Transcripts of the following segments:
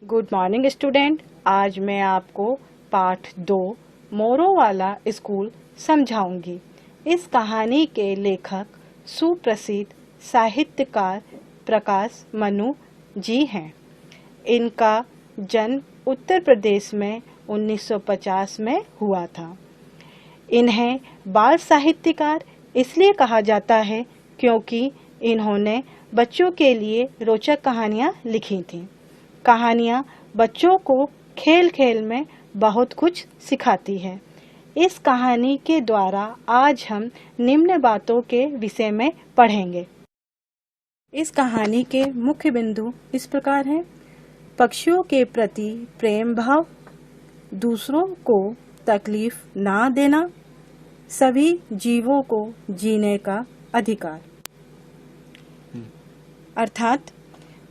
Good morning student. आज मैं आपको पाठ 2 मोरों वाला स्कूल समझाऊंगी। इस कहानी के लेखक सुप्रसिद्ध साहित्यकार प्रकाश मनु जी हैं। इनका जन्म उत्तर प्रदेश में 1950 में हुआ था। इन्हें बाल साहित्यकार इसलिए कहा जाता है क्योंकि इन्होंने बच्चों के लिए रोचक कहानियाँ लिखी थीं। कहानियाँ बच्चों को खेल खेल में बहुत कुछ सिखाती है। इस कहानी के द्वारा आज हम निम्न बातों के विषय में पढ़ेंगे। इस कहानी के मुख्य बिंदु इस प्रकार हैं। पक्षियों के प्रति प्रेम भाव, दूसरों को तकलीफ ना देना, सभी जीवों को जीने का अधिकार। अर्थात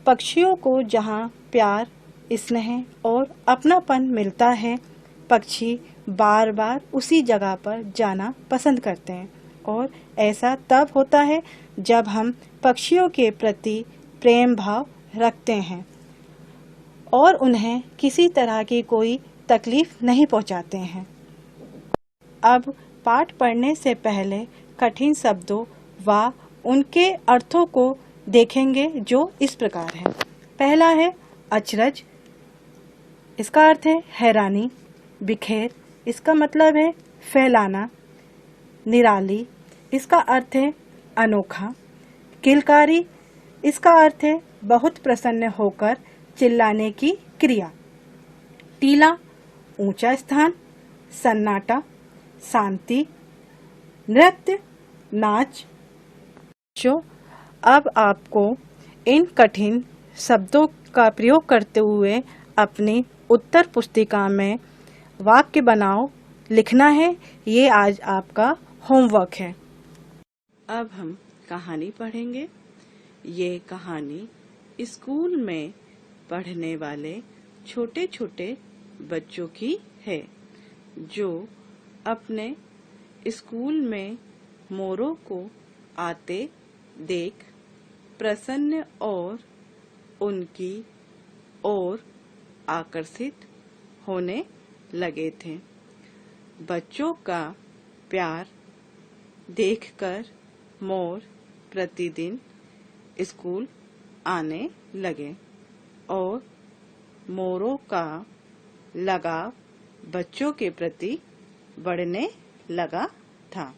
पक्षियों को जहाँ प्यार, स्नेह और अपनापन मिलता है, पक्षी बार बार उसी जगह पर जाना पसंद करते हैं। और ऐसा तब होता है जब हम पक्षियों के प्रति प्रेम भाव रखते हैं और उन्हें किसी तरह की कोई तकलीफ नहीं पहुंचाते हैं। अब पाठ पढ़ने से पहले कठिन शब्दों व उनके अर्थों को देखेंगे जो इस प्रकार है। पहला है अचरज, इसका अर्थ है हैरानी। बिखेर, इसका मतलब है फैलाना। निराली, इसका अर्थ है अनोखा। किलकारी, इसका अर्थ है बहुत प्रसन्न होकर चिल्लाने की क्रिया। टीला, ऊंचा स्थान। सन्नाटा, शांति। नृत्य, नाच। अब आपको इन कठिन शब्दों का प्रयोग करते हुए अपनी उत्तर पुस्तिका में वाक्य बनाओ लिखना है। ये आज आपका होमवर्क है। अब हम कहानी पढ़ेंगे। ये कहानी स्कूल में पढ़ने वाले छोटे छोटे बच्चों की है जो अपने स्कूल में मोरों को आते देख प्रसन्न और उनकी ओर आकर्षित होने लगे थे। बच्चों का प्यार देखकर मोर प्रतिदिन स्कूल आने लगे और मोरों का लगाव बच्चों के प्रति बढ़ने लगा था।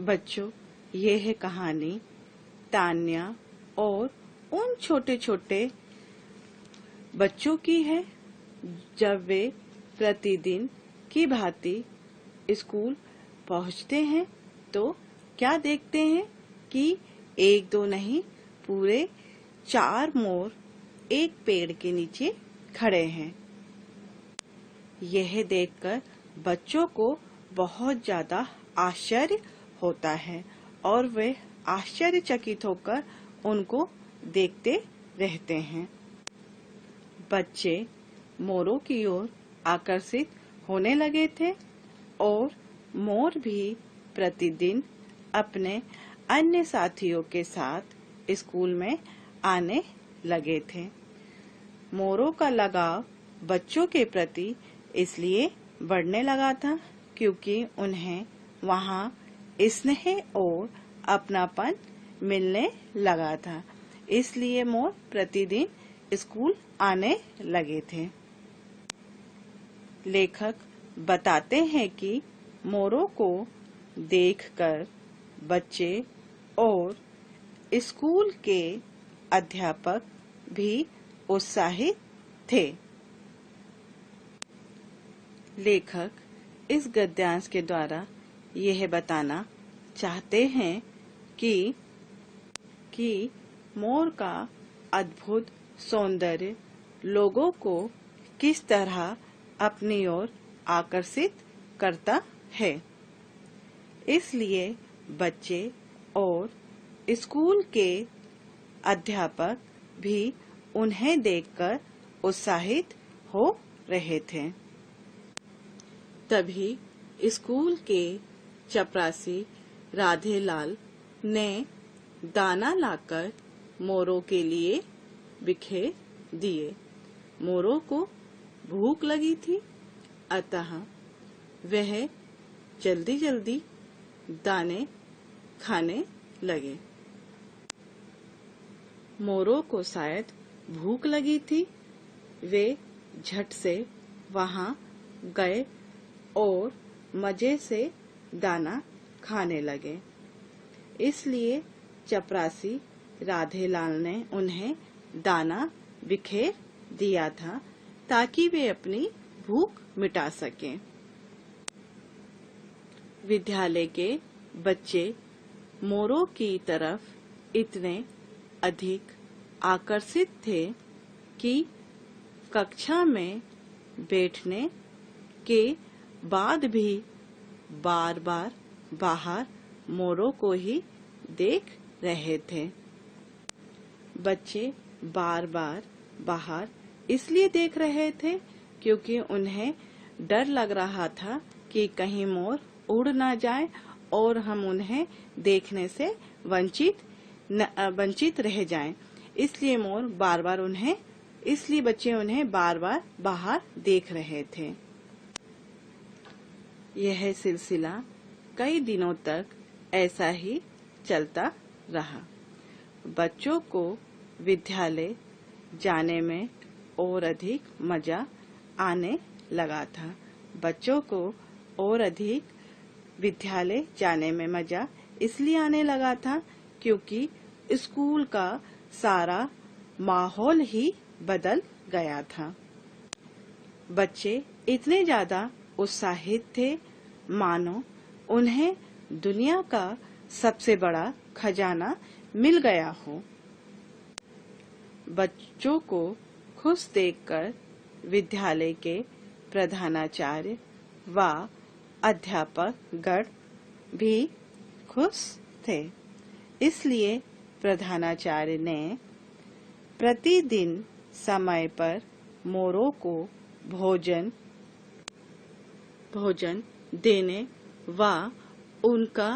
बच्चों, ये है कहानी तान्या और उन छोटे छोटे बच्चों की है। जब वे प्रतिदिन की भांति स्कूल पहुंचते हैं तो क्या देखते हैं कि एक दो नहीं, पूरे 4 मोर एक पेड़ के नीचे खड़े हैं। यह देखकर बच्चों को बहुत ज्यादा आश्चर्य होता है और वे आश्चर्यचकित होकर उनको देखते रहते हैं। बच्चे मोरों की ओर आकर्षित होने लगे थे और मोर भी प्रतिदिन अपने अन्य साथियों के साथ स्कूल में आने लगे थे। मोरों का लगाव बच्चों के प्रति इसलिए बढ़ने लगा था क्योंकि उन्हें वहाँ स्नेह और अपनापन मिलने लगा था। इसलिए मोर प्रतिदिन स्कूल आने लगे थे। लेखक बताते हैं कि मोरों को देखकर बच्चे और स्कूल के अध्यापक भी उत्साहित थे। लेखक इस गद्यांश के द्वारा यह बताना चाहते हैं कि मोर का अद्भुत सौंदर्य लोगों को किस तरह अपनी ओर आकर्षित करता है। इसलिए बच्चे और स्कूल के अध्यापक भी उन्हें देखकर उत्साहित हो रहे थे। तभी स्कूल के चपरासी राधेलाल ने दाना लाकर मोरों के लिए बिखेर दिए। मोरों को भूख लगी थी, अतः वह जल्दी जल्दी दाने खाने लगे। मोरों को शायद भूख लगी थी, वे झट से वहां गए और मजे से दाना खाने लगे। इसलिए चपरासी राधेलाल ने उन्हें दाना बिखेर दिया था ताकि वे अपनी भूख मिटा सकें। विद्यालय के बच्चे मोरों की तरफ इतने अधिक आकर्षित थे कि कक्षा में बैठने के बाद भी बार बार बाहर मोरों को ही देख रहे थे। बच्चे बार बार बाहर इसलिए देख रहे थे क्योंकि उन्हें डर लग रहा था कि कहीं मोर उड़ ना जाए और हम उन्हें देखने से वंचित रह जाएं। इसलिए बच्चे उन्हें बार बार बाहर देख रहे थे। यह सिलसिला कई दिनों तक ऐसा ही चलता रहा। बच्चों को विद्यालय जाने में और अधिक मजा आने लगा था। बच्चों को और अधिक विद्यालय जाने में मजा इसलिए आने लगा था क्योंकि स्कूल का सारा माहौल ही बदल गया था। बच्चे इतने ज्यादा उत्साहित थे मानो उन्हें दुनिया का सबसे बड़ा खजाना मिल गया हो। बच्चों को खुश देखकर विद्यालय के प्रधानाचार्य व अध्यापक गण भी खुश थे। इसलिए प्रधानाचार्य ने प्रतिदिन समय पर मोरों को भोजन देने व उनका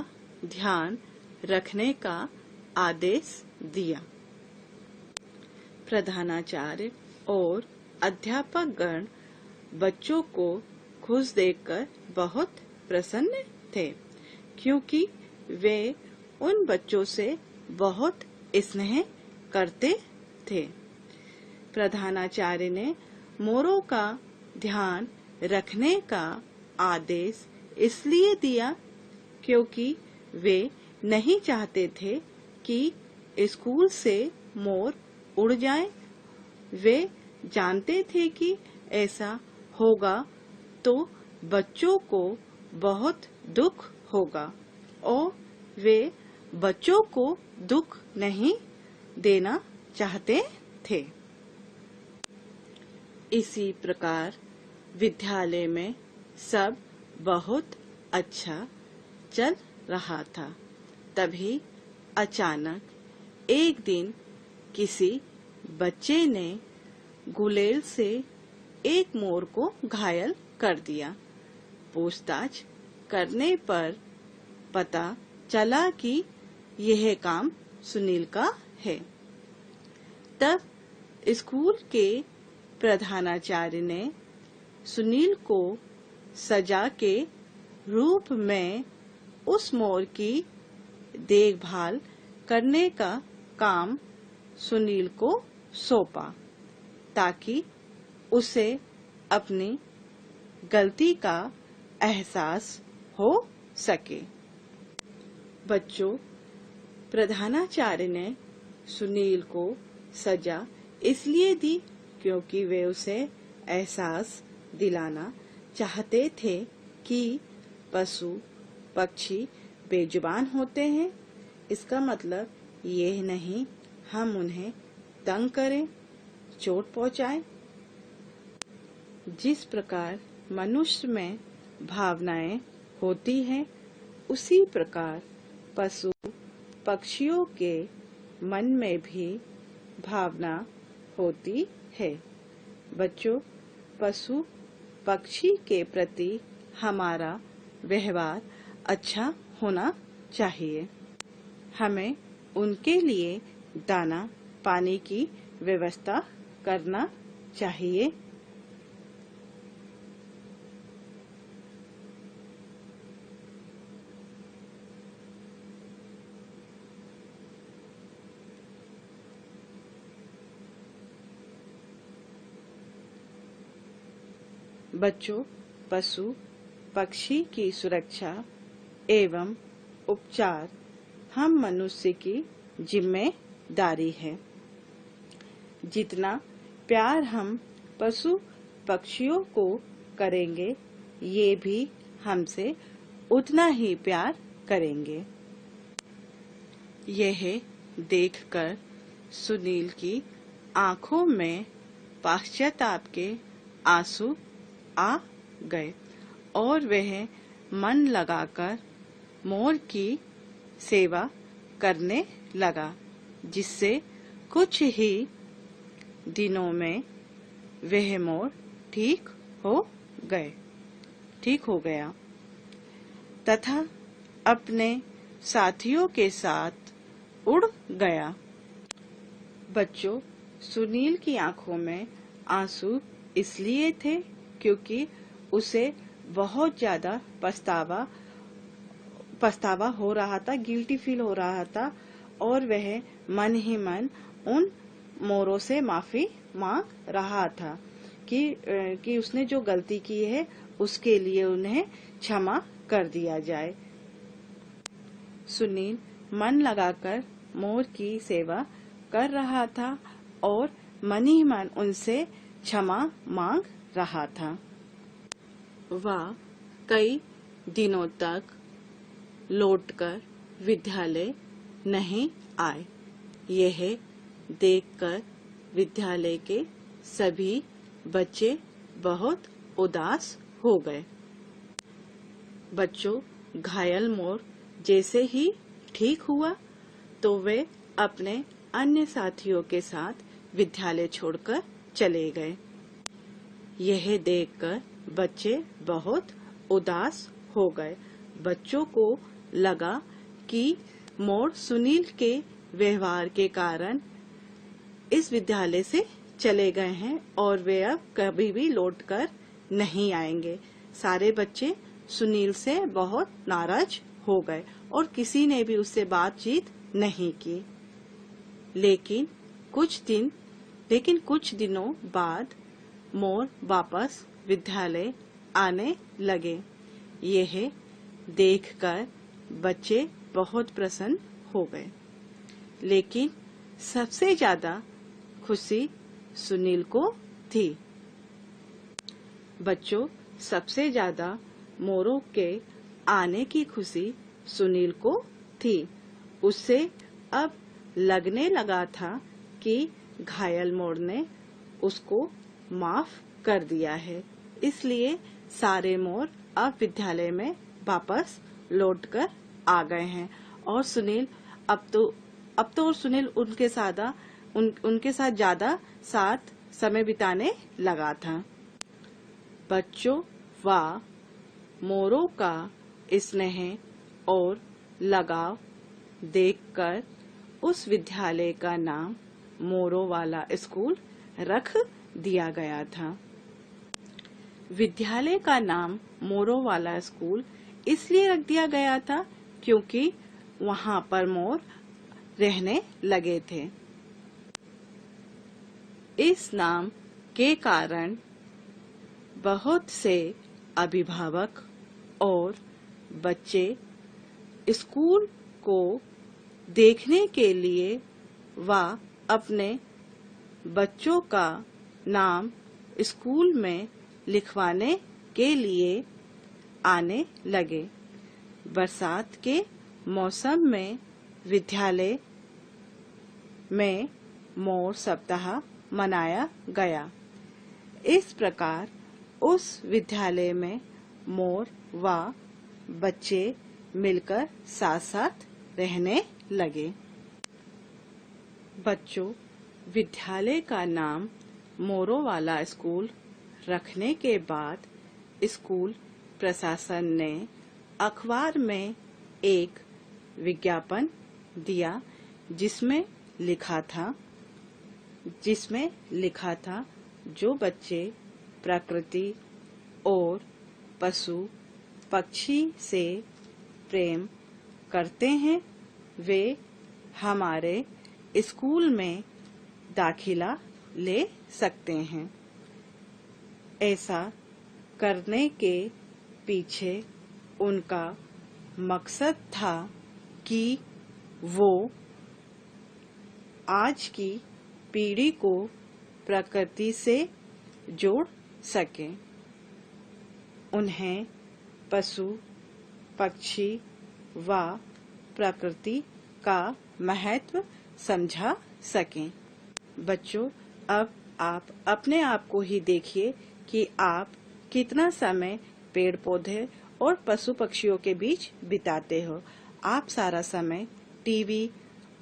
ध्यान रखने का आदेश दिया। प्रधानाचार्य और अध्यापक गण बच्चों को खुश देखकर बहुत प्रसन्न थे क्योंकि वे उन बच्चों से बहुत स्नेह करते थे। प्रधानाचार्य ने मोरों का ध्यान रखने का आदेश इसलिए दिया क्योंकि वे नहीं चाहते थे कि स्कूल से मोर उड़ जाएं। वे जानते थे कि ऐसा होगा तो बच्चों को बहुत दुख होगा और वे बच्चों को दुख नहीं देना चाहते थे। इसी प्रकार विद्यालय में सब बहुत अच्छा चल रहा था। तभी अचानक एक दिन किसी बच्चे ने गुलेल से एक मोर को घायल कर दिया। पूछताछ करने पर पता चला कि यह काम सुनील का है। तब स्कूल के प्रधानाचार्य ने सुनील को सजा के रूप में उस मोर की देखभाल करने का काम सुनील को सौंपा ताकि उसे अपनी गलती का एहसास हो सके। बच्चों, प्रधानाचार्य ने सुनील को सजा इसलिए दी क्योंकि वे उसे एहसास दिलाना चाहते थे कि पशु पक्षी बेजुबान होते हैं। इसका मतलब ये नहीं हम उन्हें तंग करें, चोट पहुंचाएं। जिस प्रकार मनुष्य में भावनाएं होती हैं, उसी प्रकार पशु पक्षियों के मन में भी भावना होती है। बच्चों, पशु पक्षी के प्रति हमारा व्यवहार अच्छा होना चाहिए। हमें उनके लिए दाना पानी की व्यवस्था करना चाहिए। बच्चों, पशु पक्षी की सुरक्षा एवं उपचार हम मनुष्य की जिम्मेदारी है। जितना प्यार हम पशु पक्षियों को करेंगे, ये भी हमसे उतना ही प्यार करेंगे। यह देखकर सुनील की आंखों में पश्चाताप के आंसू आ गए और वह मन लगाकर मोर की सेवा करने लगा, जिससे कुछ ही दिनों में वह मोर ठीक हो गया तथा अपने साथियों के साथ उड़ गया। बच्चों, सुनील की आंखों में आंसू इसलिए थे क्योंकि उसे बहुत ज्यादा पछतावा हो रहा था, गिल्टी फील हो रहा था और वह मन ही मन उन मोरों से माफी मांग रहा था कि उसने जो गलती की है उसके लिए उन्हें क्षमा कर दिया जाए। सुनील मन लगाकर मोर की सेवा कर रहा था और मन ही मन उनसे क्षमा मांग रहा था। वह कई दिनों तक लौटकर विद्यालय नहीं आए। यह देखकर विद्यालय के सभी बच्चे बहुत उदास हो गए। बच्चों, घायल मोर जैसे ही ठीक हुआ तो वे अपने अन्य साथियों के साथ विद्यालय छोड़कर चले गए। यह देखकर बच्चे बहुत उदास हो गए। बच्चों को लगा कि मोर सुनील के व्यवहार के कारण इस विद्यालय से चले गए हैं और वे अब कभी भी लौटकर नहीं आएंगे। सारे बच्चे सुनील से बहुत नाराज हो गए और किसी ने भी उससे बातचीत नहीं की। लेकिन कुछ दिनों बाद मोर वापस विद्यालय आने लगे। यह देखकर बच्चे बहुत प्रसन्न हो गए। लेकिन सबसे ज्यादा खुशी सुनील को थी। बच्चों, सबसे ज्यादा मोरों के आने की खुशी सुनील को थी। उसे अब लगने लगा था कि घायल मोर ने उसको माफ कर दिया है, इसलिए सारे मोर अब विद्यालय में वापस लौटकर आ गए हैं और सुनील अब तो सुनील उनके साथ ज्यादा समय बिताने लगा था। बच्चों, वह मोरों का स्नेह और लगाव देखकर उस विद्यालय का नाम मोरों वाला स्कूल रख दिया गया था। विद्यालय का नाम मोरों वाला स्कूल इसलिए रख दिया गया था क्योंकि वहां पर मोर रहने लगे थे। इस नाम के कारण बहुत से अभिभावक और बच्चे स्कूल को देखने के लिए व अपने बच्चों का नाम स्कूल में लिखवाने के लिए आने लगे। बरसात के मौसम में विद्यालय में मोर सप्ताह मनाया गया। इस प्रकार उस विद्यालय में मोर व बच्चे मिलकर साथ साथ रहने लगे। बच्चों, विद्यालय का नाम मोरों वाला स्कूल रखने के बाद स्कूल प्रशासन ने अखबार में एक विज्ञापन दिया जिसमें लिखा था जो बच्चे प्रकृति और पशु पक्षी से प्रेम करते हैं वे हमारे स्कूल में दाखिला ले सकते हैं। ऐसा करने के पीछे उनका मकसद था कि वो आज की पीढ़ी को प्रकृति से जोड़ सकें, उन्हें पशु पक्षी व प्रकृति का महत्व समझा सकें। बच्चों, अब आप अपने आप को ही देखिए कि आप कितना समय पेड़ पौधे और पशु पक्षियों के बीच बिताते हो। आप सारा समय टीवी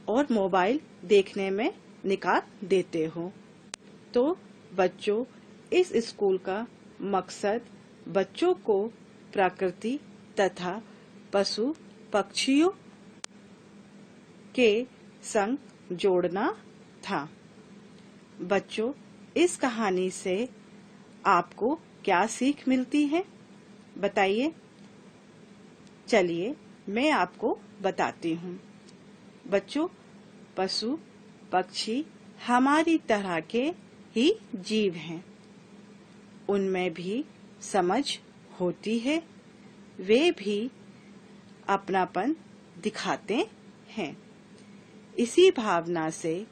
और मोबाइल देखने में निकाल देते हो। तो बच्चों, इस स्कूल का मकसद बच्चों को प्रकृति तथा पशु पक्षियों के संग जोड़ना था। बच्चों, इस कहानी से आपको क्या सीख मिलती है, बताइए। चलिए मैं आपको बताती हूँ। बच्चों, पशु पक्षी हमारी तरह के ही जीव हैं। उनमें भी समझ होती है, वे भी अपनापन दिखाते हैं। इसी भावना से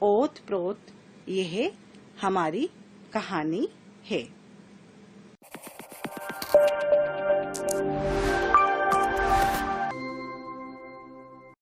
ओत प्रोत यह हमारी कहानी है।